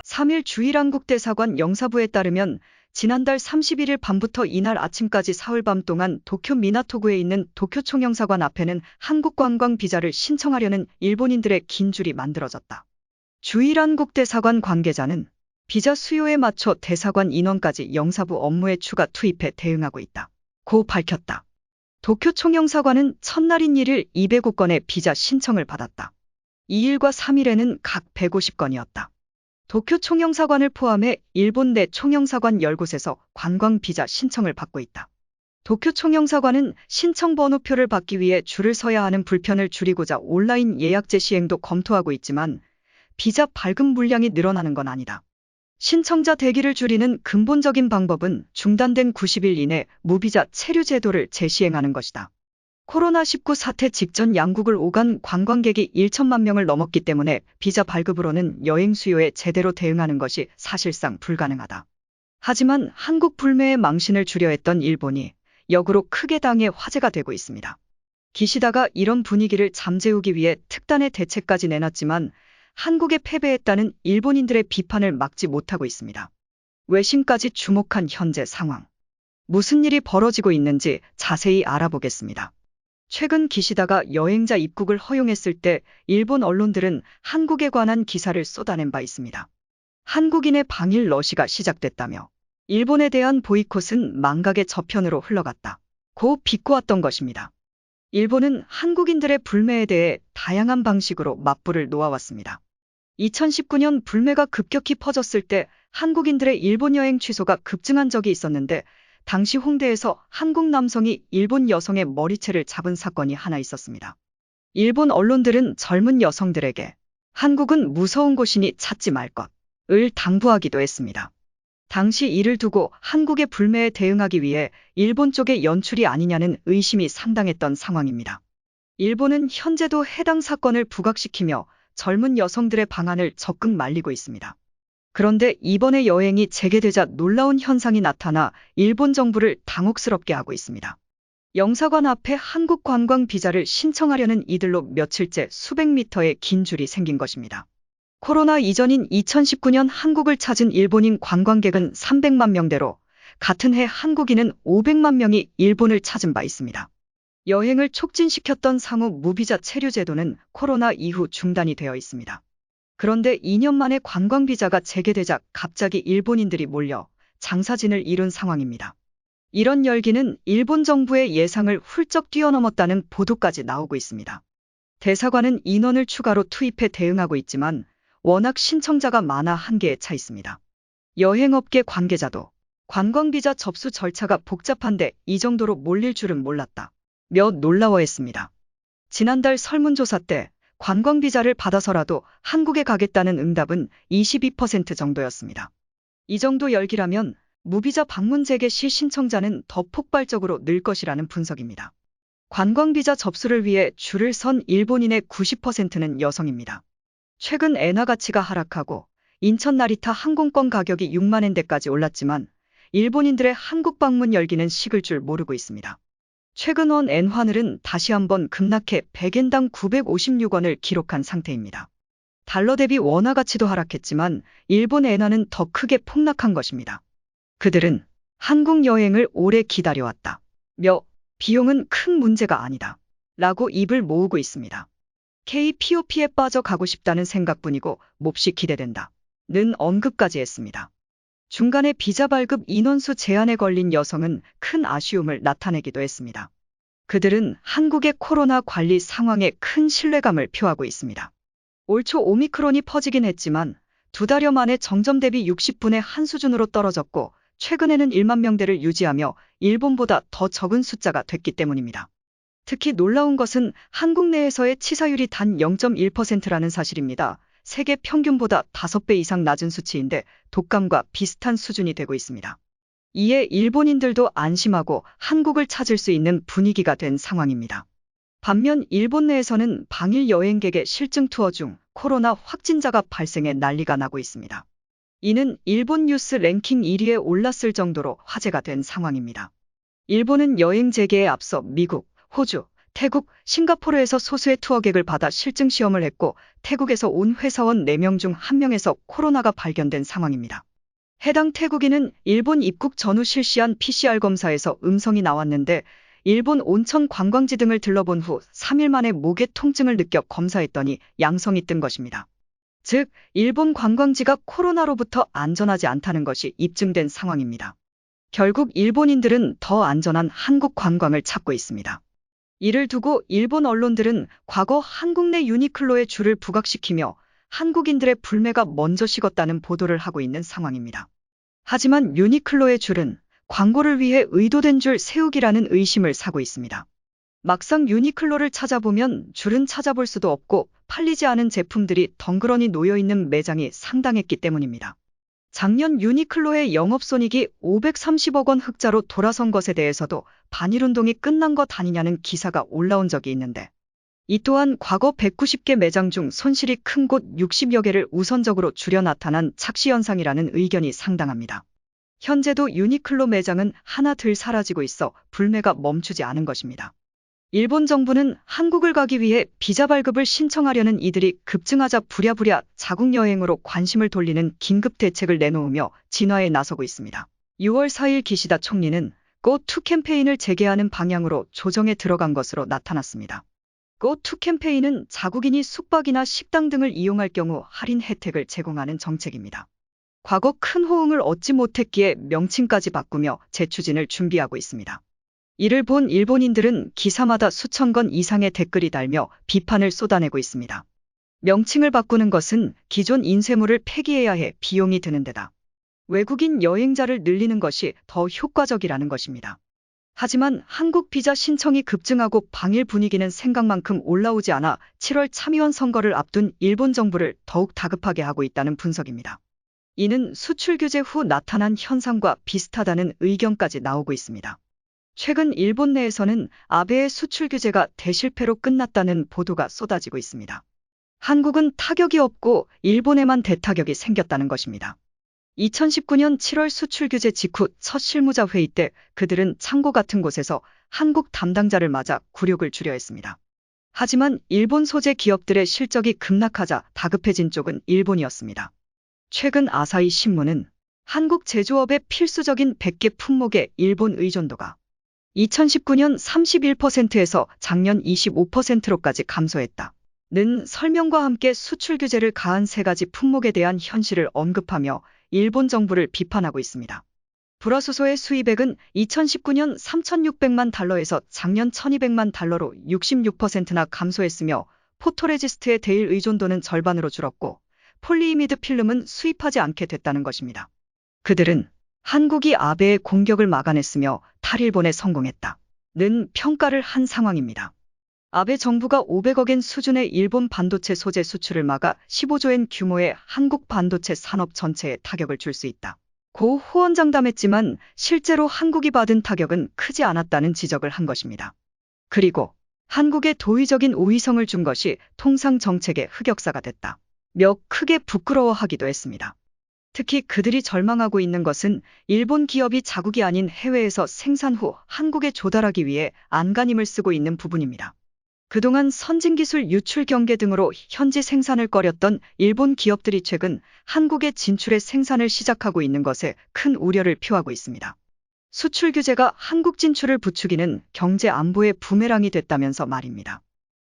3일 주일한국대사관 영사부에 따르면 지난달 31일 밤부터 이날 아침까지 사흘 밤 동안 도쿄 미나토구에 있는 도쿄 총영사관 앞에는 한국 관광 비자를 신청하려는 일본인들의 긴 줄이 만들어졌다. 주일한국대사관 관계자는 비자 수요에 맞춰 대사관 인원까지 영사부 업무에 추가 투입해 대응하고 있다. 고 밝혔다. 도쿄 총영사관은 첫날인 1일 200건의 비자 신청을 받았다. 2일과 3일에는 각 150건이었다. 도쿄 총영사관을 포함해 일본 내 총영사관 10곳에서 관광 비자 신청을 받고 있다. 도쿄 총영사관은 신청 번호표를 받기 위해 줄을 서야 하는 불편을 줄이고자 온라인 예약제 시행도 검토하고 있지만 비자 발급 물량이 늘어나는 건 아니다. 신청자 대기를 줄이는 근본적인 방법은 중단된 90일 이내 무비자 체류 제도를 재시행하는 것이다. 코로나19 사태 직전 양국을 오간 관광객이 1천만 명을 넘었기 때문에 비자 발급으로는 여행 수요에 제대로 대응하는 것이 사실상 불가능하다. 하지만 한국 불매의 망신을 주려 했던 일본이 역으로 크게 당해 화제가 되고 있습니다. 기시다가 이런 분위기를 잠재우기 위해 특단의 대책까지 내놨지만 한국에 패배했다는 일본인들의 비판을 막지 못하고 있습니다. 외신까지 주목한 현재 상황. 무슨 일이 벌어지고 있는지 자세히 알아보겠습니다. 최근 기시다가 여행자 입국을 허용했을 때 일본 언론들은 한국에 관한 기사를 쏟아낸 바 있습니다. 한국인의 방일 러시가 시작됐다며 일본에 대한 보이콧은 망각의 저편으로 흘러갔다. 고 비꼬았던 것입니다. 일본은 한국인들의 불매에 대해 다양한 방식으로 맞불을 놓아왔습니다. 2019년 불매가 급격히 퍼졌을 때 한국인들의 일본 여행 취소가 급증한 적이 있었는데 당시 홍대에서 한국 남성이 일본 여성의 머리채를 잡은 사건이 하나 있었습니다. 일본 언론들은 젊은 여성들에게 한국은 무서운 곳이니 찾지 말 것을 당부하기도 했습니다. 당시 이를 두고 한국의 불매에 대응하기 위해 일본 쪽의 연출이 아니냐는 의심이 상당했던 상황입니다. 일본은 현재도 해당 사건을 부각시키며 젊은 여성들의 방안을 적극 말리고 있습니다. 그런데 이번에 여행이 재개되자 놀라운 현상이 나타나 일본 정부를 당혹스럽게 하고 있습니다. 영사관 앞에 한국 관광 비자를 신청하려는 이들로 며칠째 수백 미터의 긴 줄이 생긴 것입니다. 코로나 이전인 2019년 한국을 찾은 일본인 관광객은 300만 명대로 같은 해 한국인은 500만 명이 일본을 찾은 바 있습니다. 여행을 촉진시켰던 상호 무비자 체류 제도는 코로나 이후 중단이 되어 있습니다. 그런데 2년 만에 관광비자가 재개되자 갑자기 일본인들이 몰려 장사진을 이룬 상황입니다. 이런 열기는 일본 정부의 예상을 훌쩍 뛰어넘었다는 보도까지 나오고 있습니다. 대사관은 인원을 추가로 투입해 대응하고 있지만 워낙 신청자가 많아 한계에 차 있습니다. 여행업계 관계자도 관광비자 접수 절차가 복잡한데 이 정도로 몰릴 줄은 몰랐다. 며 놀라워했습니다. 지난달 설문조사 때 관광비자를 받아서라도 한국에 가겠다는 응답은 22% 정도였습니다. 이 정도 열기라면 무비자 방문 재개 시 신청자는 더 폭발적으로 늘 것이라는 분석입니다. 관광비자 접수를 위해 줄을 선 일본인의 90%는 여성입니다. 최근 엔화 가치가 하락하고 인천 나리타 항공권 가격이 6만 엔대까지 올랐지만 일본인들의 한국 방문 열기는 식을 줄 모르고 있습니다. 최근 원 엔화늘은 다시 한번 급락해 100엔당 956원을 기록한 상태입니다. 달러 대비 원화 가치도 하락했지만 일본 엔화는 더 크게 폭락한 것입니다. 그들은 한국 여행을 오래 기다려왔다. 며 비용은 큰 문제가 아니다. 라고 입을 모으고 있습니다. K-POP에 빠져가고 싶다는 생각뿐이고 몹시 기대된다. 는 언급까지 했습니다. 중간에 비자 발급 인원수 제한에 걸린 여성은 큰 아쉬움을 나타내기도 했습니다. 그들은 한국의 코로나 관리 상황에 큰 신뢰감을 표하고 있습니다. 올 초 오미크론이 퍼지긴 했지만 2달여 만에 정점 대비 60분의 한 수준으로 떨어졌고 최근에는 1만 명대를 유지하며 일본보다 더 적은 숫자가 됐기 때문입니다. 특히 놀라운 것은 한국 내에서의 치사율이 단 0.1%라는 사실입니다. 세계 평균보다 5배 이상 낮은 수치인데 독감과 비슷한 수준이 되고 있습니다. 이에 일본인들도 안심하고 한국을 찾을 수 있는 분위기가 된 상황입니다. 반면 일본 내에서는 방일 여행객의 실증 투어 중 코로나 확진자가 발생해 난리가 나고 있습니다. 이는 일본 뉴스 랭킹 1위에 올랐을 정도로 화제가 된 상황입니다. 일본은 여행 재개에 앞서 미국, 호주, 태국, 싱가포르에서 소수의 투어객을 받아 실증 시험을 했고 태국에서 온 회사원 4명 중 1명에서 코로나가 발견된 상황입니다. 해당 태국인은 일본 입국 전후 실시한 PCR 검사에서 음성이 나왔는데 일본 온천 관광지 등을 들러본 후 3일 만에 목에 통증을 느껴 검사했더니 양성이 뜬 것입니다. 즉, 일본 관광지가 코로나로부터 안전하지 않다는 것이 입증된 상황입니다. 결국 일본인들은 더 안전한 한국 관광을 찾고 있습니다. 이를 두고 일본 언론들은 과거 한국 내 유니클로의 줄을 부각시키며 한국인들의 불매가 먼저 식었다는 보도를 하고 있는 상황입니다. 하지만 유니클로의 줄은 광고를 위해 의도된 줄 세우기라는 의심을 사고 있습니다. 막상 유니클로를 찾아보면 줄은 찾아볼 수도 없고 팔리지 않은 제품들이 덩그러니 놓여있는 매장이 상당했기 때문입니다. 작년 유니클로의 영업손익이 530억 원 흑자로 돌아선 것에 대해서도 반일운동이 끝난 것 아니냐는 기사가 올라온 적이 있는데 이 또한 과거 190개 매장 중 손실이 큰 곳 60여 개를 우선적으로 줄여 나타난 착시현상이라는 의견이 상당합니다. 현재도 유니클로 매장은 하나 들 사라지고 있어 불매가 멈추지 않은 것입니다. 일본 정부는 한국을 가기 위해 비자 발급을 신청하려는 이들이 급증하자 부랴부랴 자국 여행으로 관심을 돌리는 긴급 대책을 내놓으며 진화에 나서고 있습니다. 6월 4일 기시다 총리는 Go2 캠페인을 재개하는 방향으로 조정에 들어간 것으로 나타났습니다. Go2 캠페인은 자국인이 숙박이나 식당 등을 이용할 경우 할인 혜택을 제공하는 정책입니다. 과거 큰 호응을 얻지 못했기에 명칭까지 바꾸며 재추진을 준비하고 있습니다. 이를 본 일본인들은 기사마다 수천 건 이상의 댓글이 달며 비판을 쏟아내고 있습니다. 명칭을 바꾸는 것은 기존 인쇄물을 폐기해야 해 비용이 드는 데다 외국인 여행자를 늘리는 것이 더 효과적이라는 것입니다. 하지만 한국 비자 신청이 급증하고 방일 분위기는 생각만큼 올라오지 않아 7월 참의원 선거를 앞둔 일본 정부를 더욱 다급하게 하고 있다는 분석입니다. 이는 수출 규제 후 나타난 현상과 비슷하다는 의견까지 나오고 있습니다. 최근 일본 내에서는 아베의 수출 규제가 대실패로 끝났다는 보도가 쏟아지고 있습니다. 한국은 타격이 없고 일본에만 대타격이 생겼다는 것입니다. 2019년 7월 수출 규제 직후 첫 실무자 회의 때 그들은 창고 같은 곳에서 한국 담당자를 맞아 굴욕을 주려 했습니다. 하지만 일본 소재 기업들의 실적이 급락하자 다급해진 쪽은 일본이었습니다. 최근 아사히 신문은 한국 제조업의 필수적인 100개 품목의 일본 의존도가 2019년 31%에서 작년 25%로까지 감소했다는 설명과 함께 수출 규제를 가한 3가지 품목에 대한 현실을 언급하며 일본 정부를 비판하고 있습니다. 불화수소의 수입액은 2019년 3,600만 달러에서 작년 1,200만 달러로 66%나 감소했으며 포토레지스트의 대일 의존도는 절반으로 줄었고 폴리이미드 필름은 수입하지 않게 됐다는 것입니다. 그들은 한국이 아베의 공격을 막아냈으며 탈일본에 성공했다는 평가를 한 상황입니다. 아베 정부가 500억엔 수준의 일본 반도체 소재 수출을 막아 15조엔 규모의 한국 반도체 산업 전체에 타격을 줄 수 있다고 호언장담했지만 실제로 한국이 받은 타격은 크지 않았다는 지적을 한 것입니다. 그리고 한국에 도의적인 우위성을 준 것이 통상 정책의 흑역사가 됐다며 크게 부끄러워하기도 했습니다. 특히 그들이 절망하고 있는 것은 일본 기업이 자국이 아닌 해외에서 생산 후 한국에 조달하기 위해 안간힘을 쓰고 있는 부분입니다. 그동안 선진기술 유출 경계 등으로 현지 생산을 꺼렸던 일본 기업들이 최근 한국에 진출해 생산을 시작하고 있는 것에 큰 우려를 표하고 있습니다. 수출 규제가 한국 진출을 부추기는 경제 안보의 부메랑이 됐다면서 말입니다.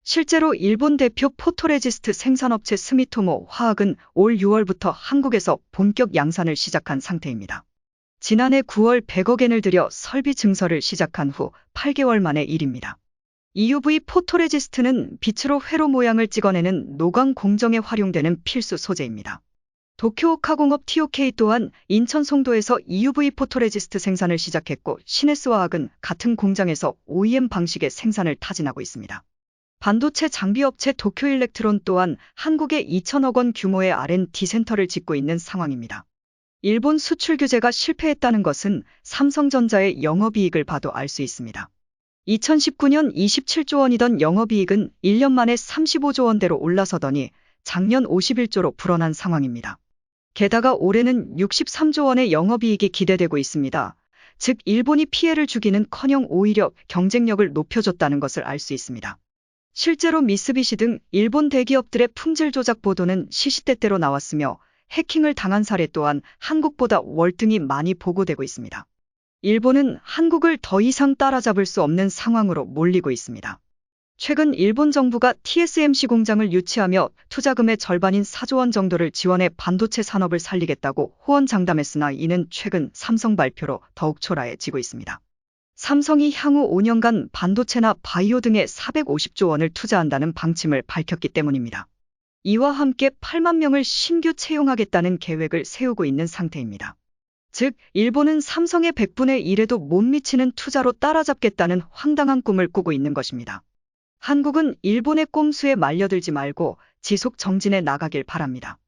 실제로 일본 대표 포토레지스트 생산업체 스미토모 화학은 올 6월부터 한국에서 본격 양산을 시작한 상태입니다. 지난해 9월 100억엔을 들여 설비 증설을 시작한 후 8개월 만의 일입니다. EUV 포토레지스트는 빛으로 회로 모양을 찍어내는 노광 공정에 활용되는 필수 소재입니다. 도쿄오카공업 TOK 또한 인천 송도에서 EUV 포토레지스트 생산을 시작했고 시네스화학은 같은 공장에서 OEM 방식의 생산을 타진하고 있습니다. 반도체 장비업체 도쿄일렉트론 또한 한국에 2천억 원 규모의 R&D 센터를 짓고 있는 상황입니다. 일본 수출 규제가 실패했다는 것은 삼성전자의 영업이익을 봐도 알 수 있습니다. 2019년 27조 원이던 영업이익은 1년 만에 35조 원대로 올라서더니 작년 51조로 불어난 상황입니다. 게다가 올해는 63조 원의 영업이익이 기대되고 있습니다. 즉 일본이 피해를 주기는커녕 오히려 경쟁력을 높여줬다는 것을 알 수 있습니다. 실제로 미쓰비시 등 일본 대기업들의 품질 조작 보도는 시시때때로 나왔으며 해킹을 당한 사례 또한 한국보다 월등히 많이 보고되고 있습니다. 일본은 한국을 더 이상 따라잡을 수 없는 상황으로 몰리고 있습니다. 최근 일본 정부가 TSMC 공장을 유치하며 투자금의 절반인 4조 원 정도를 지원해 반도체 산업을 살리겠다고 호언장담했으나 이는 최근 삼성 발표로 더욱 초라해지고 있습니다. 삼성이 향후 5년간 반도체나 바이오 등에 450조 원을 투자한다는 방침을 밝혔기 때문입니다. 이와 함께 8만 명을 신규 채용하겠다는 계획을 세우고 있는 상태입니다. 즉, 일본은 삼성의 100분의 1에도 못 미치는 투자로 따라잡겠다는 황당한 꿈을 꾸고 있는 것입니다. 한국은 일본의 꼼수에 말려들지 말고 지속 정진해 나가길 바랍니다.